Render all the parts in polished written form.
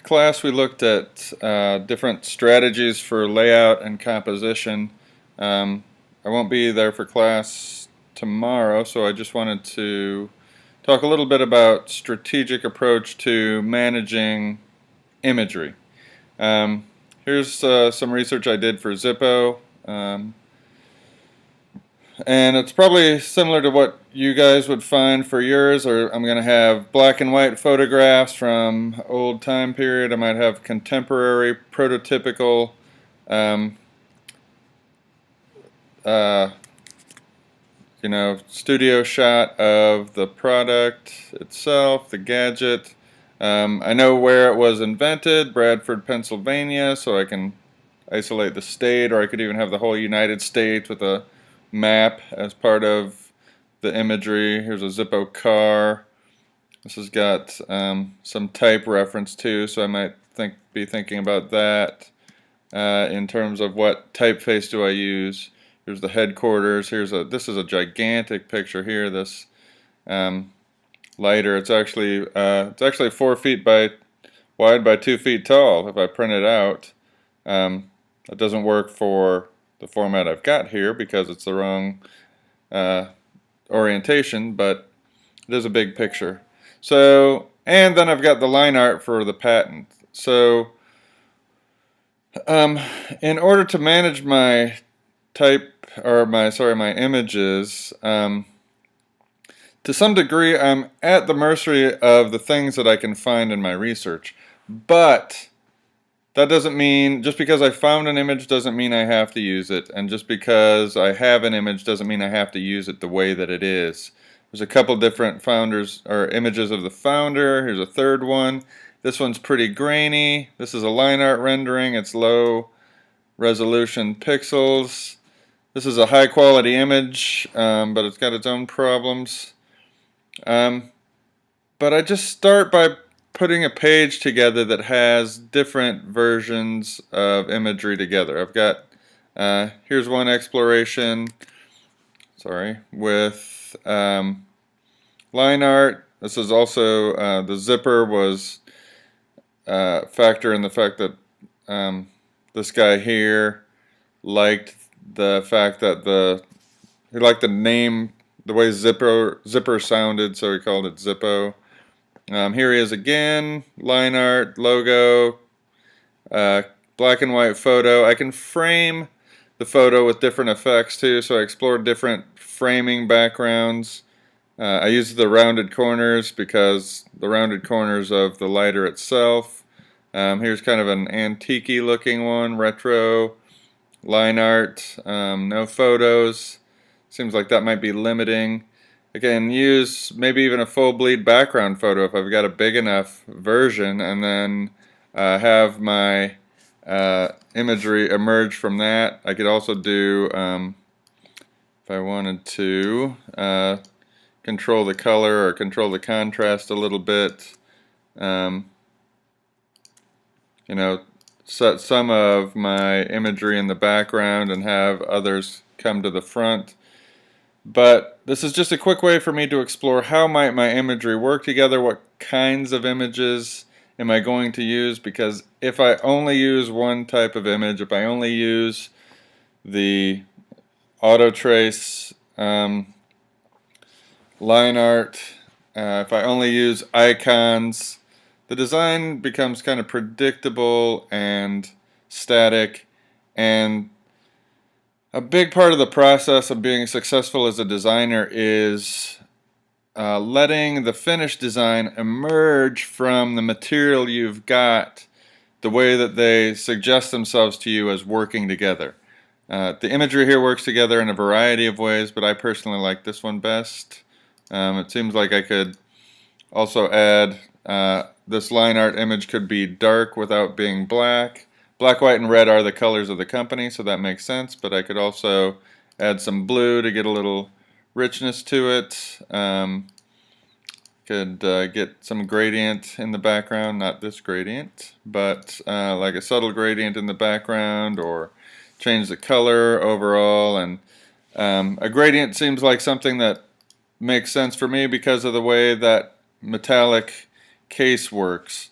class we looked at different strategies for layout and composition. I won't be there for class tomorrow, so I just wanted to talk a little bit about strategic approach to managing imagery. Um, Here's some research I did for Zippo. And it's probably similar to what you guys would find for yours, or I'm going to have black and white photographs from old time period. I might have contemporary, prototypical, um, uh, studio shot of the product itself, the gadget. I know where it was invented, Bradford, Pennsylvania, so I can isolate the state, or I could even have the whole United States with a map as part of the imagery. Here's a Zippo car. This has got some type reference too, so I might be thinking about that in terms of what typeface do I use. Here's the headquarters. This is a gigantic picture here. This lighter. It's actually 4 feet wide by 2 feet tall. If I print it out, it doesn't work for the format I've got here because it's the wrong orientation, but it is a big picture. So, and then I've got the line art for the patent. So, in order to manage my my images, to some degree I'm at the mercy of the things that I can find in my research. But that doesn't mean, just because I found an image doesn't mean I have to use it, and just because I have an image doesn't mean I have to use it the way that it is. There's a couple different founders or images of the founder. Here's a third one. This one's pretty grainy. This is a line art rendering. It's low resolution pixels. This is a high quality image, but it's got its own problems. But I just start by putting a page together that has different versions of imagery together. I've got, here's one exploration, with line art. This is also, the zipper was factor in the fact that this guy here liked the fact that he liked the name, the way zipper sounded, so he called it Zippo. Here he is again, line art, logo, black and white photo. I can frame the photo with different effects too, so I explored different framing backgrounds. I used the rounded corners because the rounded corners of the lighter itself. Here's kind of an antique-y looking one, retro, line art, no photos. Seems like that might be limiting. I can use maybe even a full bleed background photo if I've got a big enough version, and then have my imagery emerge from that. I could also do, if I wanted to, control the color or control the contrast a little bit. Set some of my imagery in the background and have others come to the front. But this is just a quick way for me to explore how might my imagery work together, what kinds of images am I going to use, because if I only use one type of image, if I only use the auto trace line art, if I only use icons, the design becomes kind of predictable and static, and a big part of the process of being successful as a designer is letting the finished design emerge from the material you've got the way that they suggest themselves to you as working together. The imagery here works together in a variety of ways, but I personally like this one best. It seems like I could also add, this line art image could be dark without being black. Black, white, and red are the colors of the company, so that makes sense, but I could also add some blue to get a little richness to it. Could get some gradient in the background, not this gradient, but like a subtle gradient in the background, or change the color overall. And a gradient seems like something that makes sense for me because of the way that metallic case works.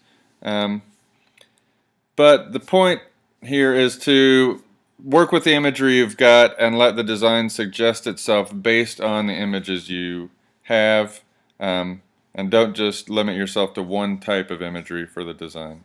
But the point here is to work with the imagery you've got and let the design suggest itself based on the images you have, and don't just limit yourself to one type of imagery for the design.